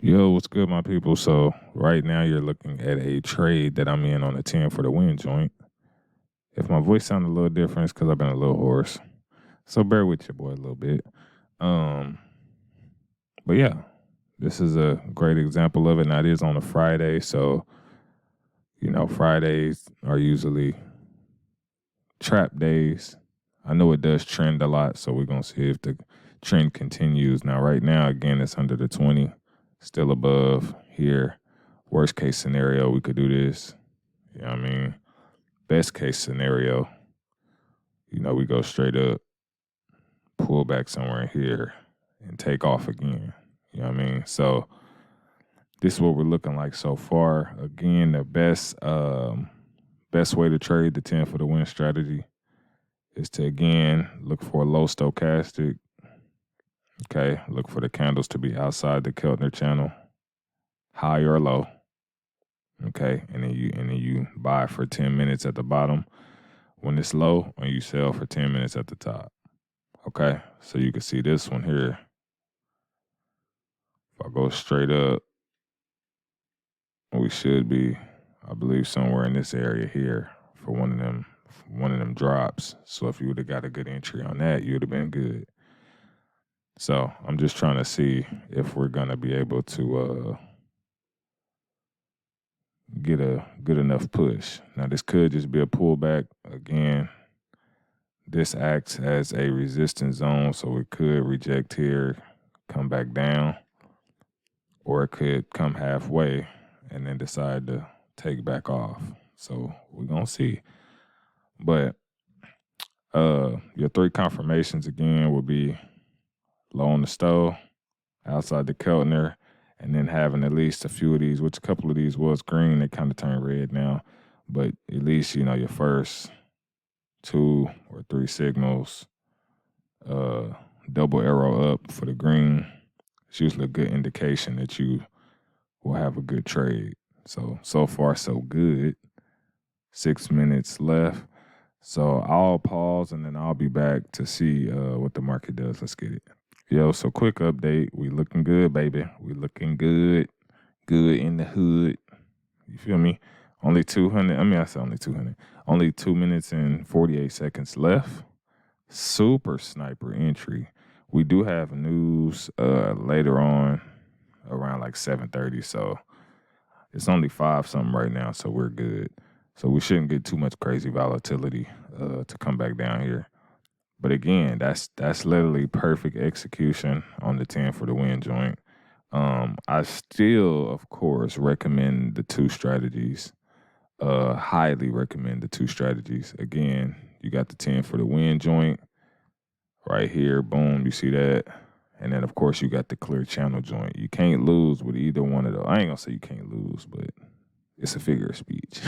Yo, what's good, my people? So right now you're looking at a trade that I'm in on a 10 for the win joint. If my voice sounds a little different, it's because I've been a little hoarse. So bear with your boy a little bit. Um, but yeah, this is a great example of it. Now it is on a Friday, so Fridays are usually trap days. I know it does trend a lot, so we're gonna see if the trend continues. Now, right now, again, it's under the 20, still above here. Worst case scenario, we could do this. You know what I mean? Best case scenario, we go straight up, pull back somewhere in here, and take off again. You know what I mean? So this is what we're looking like so far. Again, the best way to trade the 10 for the win strategy is to, again, look for a low stochastic. Okay, look for the candles to be outside the Keltner channel, high or low. Okay, and then you buy for 10 minutes at the bottom when it's low, and you sell for 10 minutes at the top. Okay, so you can see this one here. If I go straight up, we should be, I believe, somewhere in this area here for one of them drops. So if you would have got a good entry on that, you would have been good. So I'm just trying to see if we're gonna be able to get a good enough push. Now this could just be a pullback. Again, this acts as a resistance zone, so we could reject here, come back down, or it could come halfway and then decide to take back off. So we're gonna see. But your three confirmations again would be low on the stove, outside the Keltner, and then having at least a few of these, which a couple of these was green, they kind of turned red now. But at least, your first 2 or 3 signals, double arrow up for the green. It's usually a good indication that you will have a good trade. So far, so good. 6 minutes left. So I'll pause and then I'll be back to see what the market does. Let's get it. Yo, so quick update. We looking good, baby. We looking good. Good in the hood. You feel me? Only 200. I said only 200. Only 2 minutes and 48 seconds left. Super sniper entry. We do have news later on around like 7:30. So it's only 5 something right now. So we're good. So we shouldn't get too much crazy volatility to come back down here. But again, that's literally perfect execution on the 10 for the win joint. I still, of course, recommend the 2 strategies. Highly recommend the 2 strategies. Again, you got the 10 for the win joint right here. Boom, you see that? And then, of course, you got the clear channel joint. You can't lose with either one of those. I ain't going to say you can't lose, but it's a figure of speech.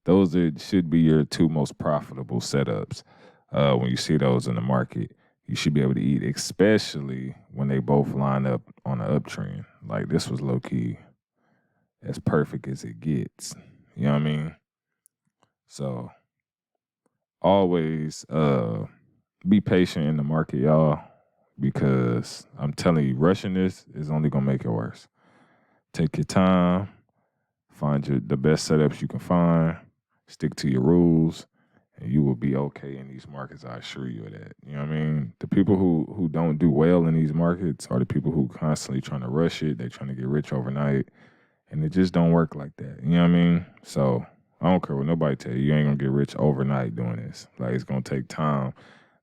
Those should be your 2 most profitable setups. When you see those in the market, you should be able to eat, especially when they both line up on an uptrend. Like this was low-key as perfect as it gets. You know what I mean? So always be patient in the market, y'all, because I'm telling you, rushing this is only going to make it worse. Take your time. Find the best setups you can find. Stick to your rules. And you will be okay in these markets, I assure you of that. You know what I mean? The people who don't do well in these markets are the people who constantly trying to rush it. They're trying to get rich overnight. And it just don't work like that. You know what I mean? So I don't care what nobody tell you. You ain't going to get rich overnight doing this. Like, it's going to take time.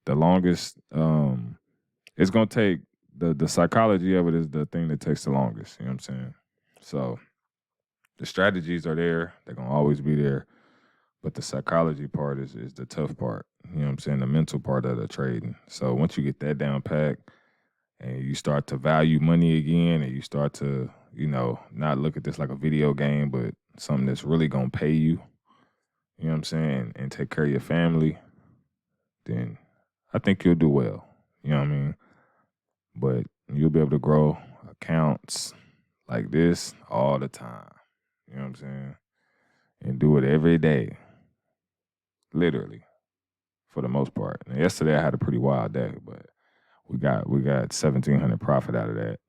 The longest, it's going to take, the psychology of it is the thing that takes the longest. You know what I'm saying? So the strategies are there. They're going to always be there. But the psychology part is the tough part. You know what I'm saying? The mental part of the trading. So once you get that down packed and you start to value money again and you start to, not look at this like a video game, but something that's really going to pay you, you know what I'm saying, and take care of your family, then I think you'll do well. You know what I mean? But you'll be able to grow accounts like this all the time. You know what I'm saying? And do it every day. Literally, for the most part. And yesterday I had a pretty wild day, but we got 1,700 profit out of that.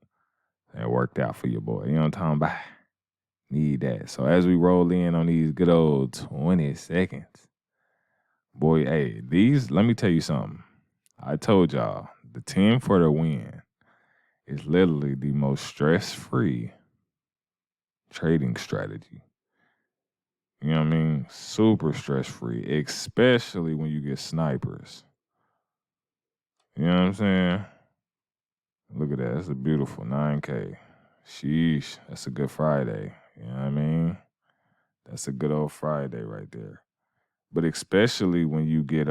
And it worked out for your boy. You know what I'm talking about? Need that. So as we roll in on these good old 20 seconds, boy, hey, let me tell you something. I told y'all, the 10 for the win is literally the most stress-free trading strategy. You know what I mean? Super stress-free, especially when you get snipers. You know what I'm saying? Look at that. That's a beautiful 9K. Sheesh. That's a good Friday. You know what I mean? That's a good old Friday right there. But especially when you get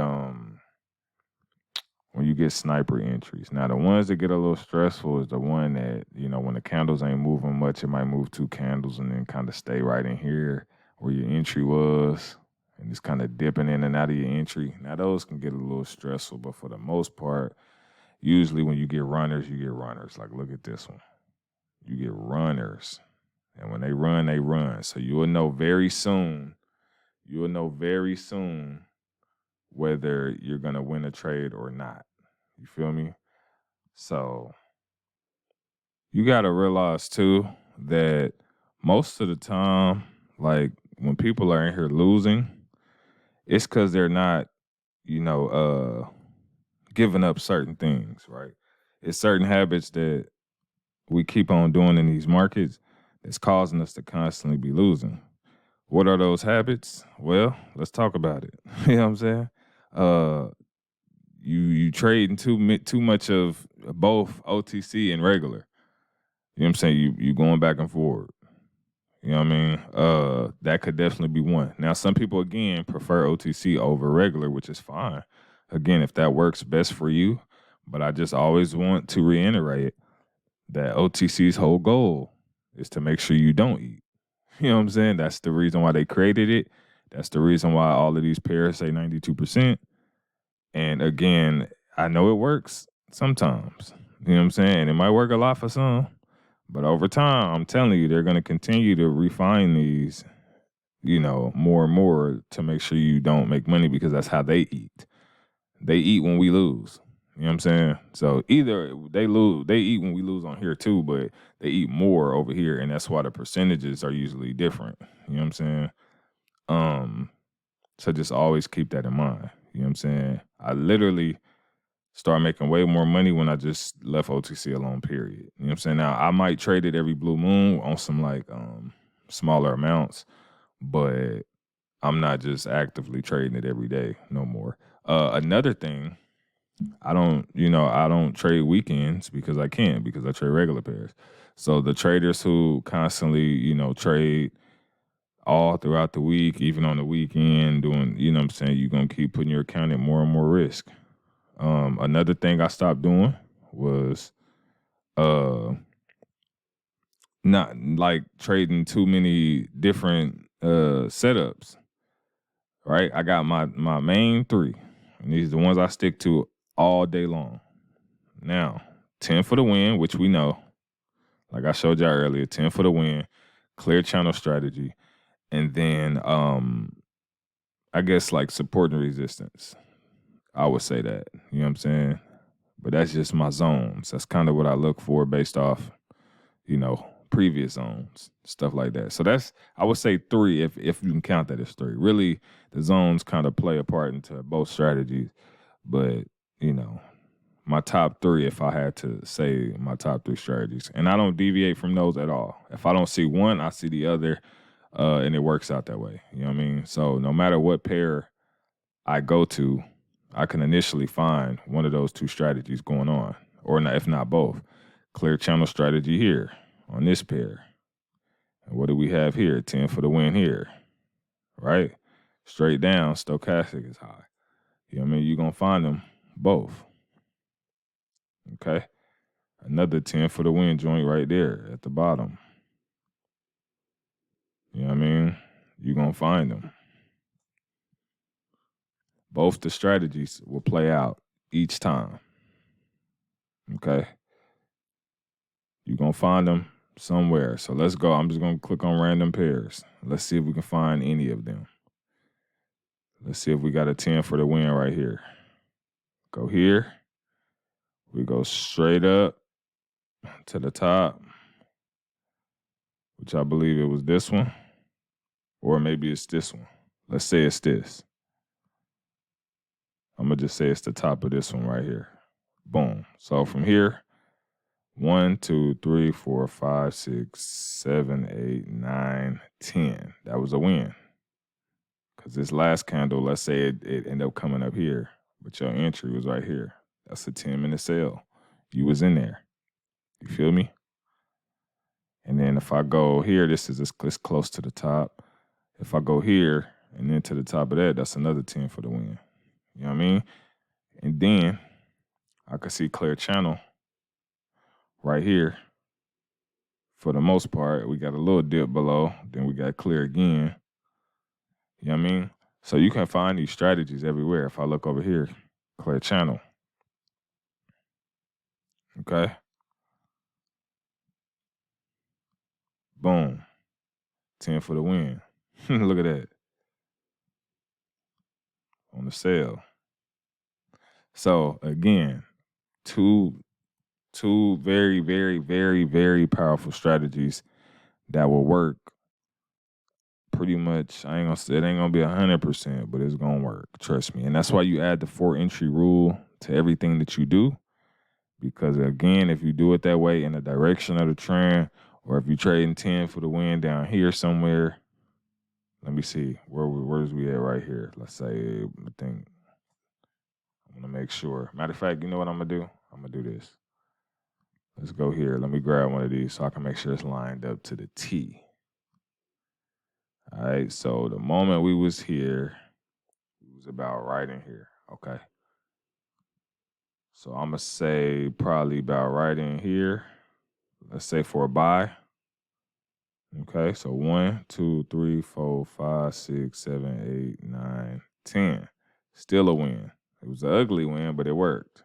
sniper entries. Now the ones that get a little stressful is the one that, when the candles ain't moving much, it might move 2 candles and then kind of stay right in here where your entry was. And it's kind of dipping in and out of your entry. Now those can get a little stressful, but for the most part, usually when you get runners, you get runners. Like look at this one. You get runners. And when they run. So you'll know very soon whether you're going to win a trade or not. You feel me? So you got to realize too that most of the time, like when people are in here losing, it's because they're not, giving up certain things, right? It's certain habits that we keep on doing in these markets that's causing us to constantly be losing. What are those habits? Well, let's talk about it. You know what I'm saying? You trading too much of both OTC and regular. You know what I'm saying? You going back and forward. You know what I mean? That could definitely be one. Now, some people, again, prefer OTC over regular, which is fine. Again, if that works best for you. But I just always want to reiterate that OTC's whole goal is to make sure you don't eat. You know what I'm saying? That's the reason why they created it. That's the reason why all of these pairs say 92%. And again, I know it works sometimes. You know what I'm saying? It might work a lot for some. But over time, I'm telling you, they're going to continue to refine these, more and more to make sure you don't make money because that's how they eat. They eat when we lose. You know what I'm saying? So either they eat when we lose on here too, but they eat more over here, and that's why the percentages are usually different. You know what I'm saying? So just always keep that in mind. You know what I'm saying? I literally started making way more money when I just left OTC alone, period. You know what I'm saying? Now, I might trade it every blue moon on some smaller amounts, but I'm not just actively trading it every day no more. Another thing, I don't trade weekends because I can't, because I trade regular pairs. So the traders who constantly, trade all throughout the week, even on the weekend, doing, what I'm saying, you're going to keep putting your account at more and more risk. Another thing I stopped doing was not like trading too many different setups. Right? I got my main 3. And these are the ones I stick to all day long. Now, 10 for the win, which we know. Like I showed y'all earlier, 10 for the win, clear channel strategy. And then I guess like support and resistance. I would say that. You know what I'm saying? But that's just my zones. That's kind of what I look for based off, previous zones, stuff like that. So that's, I would say 3 if you can count that as 3. Really, the zones kind of play a part into both strategies. But, my top 3, if I had to say my top 3 strategies. And I don't deviate from those at all. If I don't see one, I see the other, and it works out that way. You know what I mean? So no matter what pair I go to, I can initially find one of those 2 strategies going on, or not, if not both. Clear channel strategy here on this pair. And what do we have here? 10 for the win here, right? Straight down, stochastic is high. You know what I mean? You're going to find them both. Okay? Another 10 for the win joint right there at the bottom. You know what I mean? You're going to find them. Both the strategies will play out each time. Okay? You're going to find them somewhere. So let's go. I'm just going to click on random pairs. Let's see if we can find any of them. Let's see if we got a 10 for the win right here. Go here. We go straight up to the top. which I believe it was this one, or maybe it's this one. Let's say it's this. I'm going to just say it's the top of this one right here. Boom. So from here, 1, 2, 3, 4, 5, 6, 7, 8, 9, 10. That was a win. Because this last candle, let's say it ended up coming up here, but your entry was right here. That's a 10-minute sale. You was in there. You feel me? And then if I go here, this is this close to the top. If I go here and then to the top of that, that's another 10 for the win. You know what I mean? And then I could see clear channel right here. For the most part, we got a little dip below. Then we got clear again. You know what I mean? So you can find these strategies everywhere. If I look over here, clear channel. Okay. Boom. 10 for the win. Look at that. On the sale. So again, two very, very, very, very powerful strategies that will work pretty much. I ain't gonna say it ain't gonna be 100%, but it's gonna work. Trust me. And that's why you add the 4 entry rule to everything that you do. Because again, if you do it that way in the direction of the trend, or if you're trading 10 for the win down here somewhere, let me see where's we at right here. Let's say I think I'm gonna make sure. Matter of fact, you know what I'm gonna do? I'm gonna do this. Let's go here. Let me grab one of these so I can make sure it's lined up to the T. All right, so the moment we was here, it was about right in here. Okay. So I'm going to say probably about right in here. Let's say for a buy. Okay, so 1, 2, 3, 4, 5, 6, 7, 8, 9, 10. Still a win. It was an ugly win, but it worked.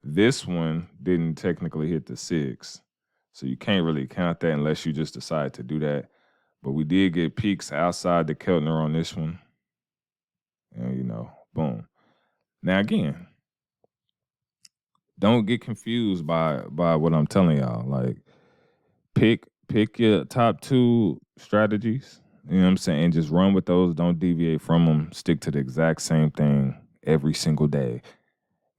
This one didn't technically hit the 6. So you can't really count that unless you just decide to do that. But we did get peaks outside the Keltner on this one. And, you know, boom. Now, again, don't get confused by what I'm telling y'all. Like, pick your top 2 strategies, you know what I'm saying, and just run with those. Don't deviate from them. Stick to the exact same thing every single day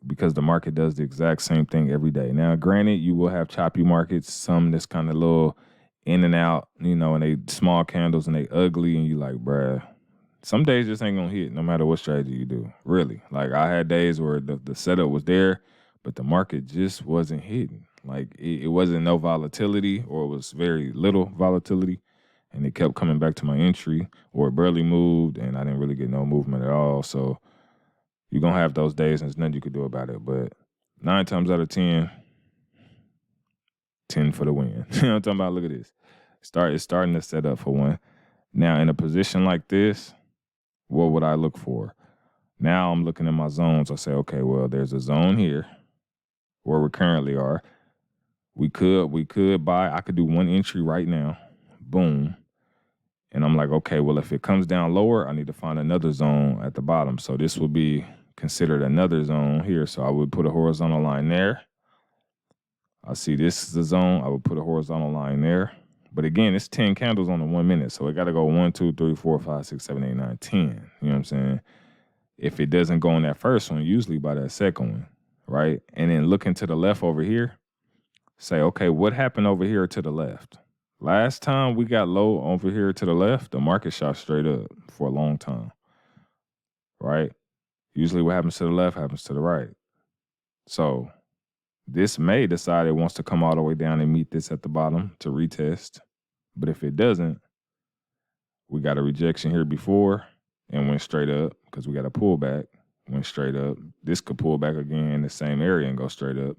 because the market does the exact same thing every day. Now, granted, you will have choppy markets, some that's kind of little in and out, you know, and they small candles and they ugly, and you like, bruh, some days just ain't gonna hit no matter what strategy you do, really. Like, I had days where the setup was there, but the market just wasn't hitting. Like, it wasn't no volatility, or it was very little volatility, and it kept coming back to my entry, or it barely moved, and I didn't really get no movement at all. So you're going to have those days, and there's nothing you could do about it. But 9 times out of 10, 10 for the win. You know what I'm talking about? Look at this. It's starting to set up for one. Now, in a position like this, what would I look for? Now I'm looking at my zones. I say, okay, well, there's a zone here where we currently are. We could buy. I could do 1 entry right now. Boom. And I'm like, okay, well, if it comes down lower, I need to find another zone at the bottom. So this would be considered another zone here. So I would put a horizontal line there. I see this is a zone. I would put a horizontal line there. But again, it's 10 candles on the 1 minute. So it got to go 1, 2, 3, 4, 5, 6, 7, 8, 9, 10. You know what I'm saying? If it doesn't go on that first one, usually by that second one, right? And then looking to the left over here, say, okay, what happened over here to the left? Last time we got low over here to the left, the market shot straight up for a long time, right? Usually what happens to the left happens to the right. So this may decide it wants to come all the way down and meet this at the bottom to retest. But if it doesn't, we got a rejection here before and went straight up because we got a pullback, went straight up. This could pull back again in the same area and go straight up.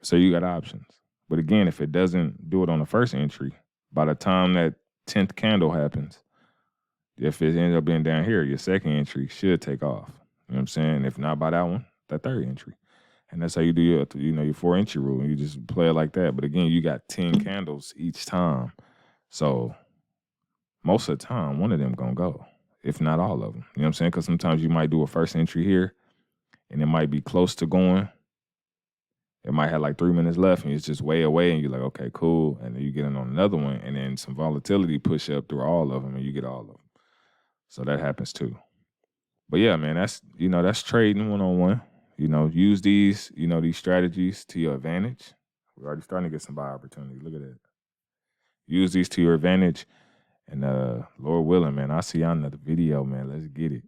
So you got options. But again, if it doesn't do it on the first entry, by the time that 10th candle happens, if it ends up being down here, your second entry should take off. You know what I'm saying? If not by that one, that third entry. And that's how you do your 4 entry rule. You just play it like that. But again, you got 10 candles each time. So most of the time, one of them going to go, if not all of them. You know what I'm saying? Because sometimes you might do a first entry here, and it might be close to going, It might have like 3 minutes left and it's just way away and you're like, okay, cool. And then you get in on another one and then some volatility push up through all of them and you get all of them. So that happens too. But yeah, man, that's trading one-on-one. Use these strategies to your advantage. We're already starting to get some buy opportunity. Look at that. Use these to your advantage. And Lord willing, man, I'll see y'all in another video, man. Let's get it.